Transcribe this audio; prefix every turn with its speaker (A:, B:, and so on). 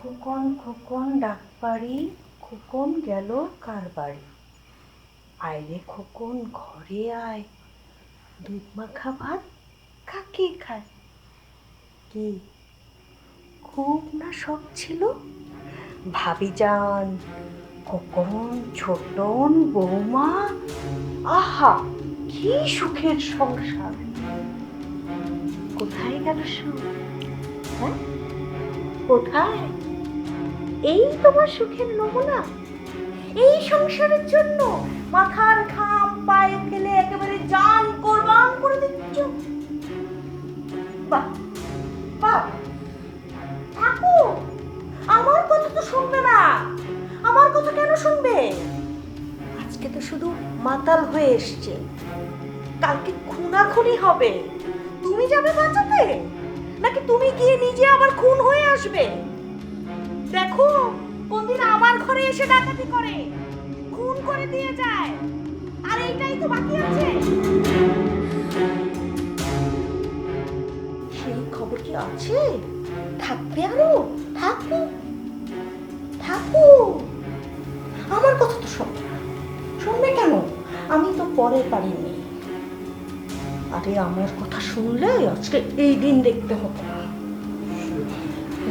A: খোকন খোকন ডাক পাড়ি, খোকন গেল কার বাড়ি। আয়রে খোকন ঘরে আয়, দুধ মাখা ভাত কাকে খায়। কি খুব না শখ ছিল? ভাবিজান, খোকন, ছোটন, বৌমা, আহা কি সুখের সংসার। কোথায় গেল সুখ? হ্যাঁ, কোথায়? এই তোমার সুখের নমুনা? এই সংসারের জন্য মাথার ঘাম পায়ে ফেলে একেবারে জান কোরবান করে দিচ্ছ? বাহ বাহ, থাকো, আমার কথা তো শুনবে না। আমার কথা কেন শুনবে? আজকে তো শুধু মাতাল হয়ে এসছে, কালকে খুনাখুনি হবে। তুমি যাবে বাঁচাতে, নাকি তুমি গিয়ে নিজে আবার খুন হয়ে আসবে? দেখো কোনদিন আমার ঘরে এসে ডাকাতি করে, খুন করে দিয়ে যায়, আর এইটাই তো বাকি আছে। সেই খবর কি আছে? থাকবে আরো? থাকো থাকো, আমার কথা তো শুনবে না। শুনবে কেন? আমি তো পরে পারিনি। আরে আমার কথা শুনলে আজকে এই দিন দেখতে হতো না।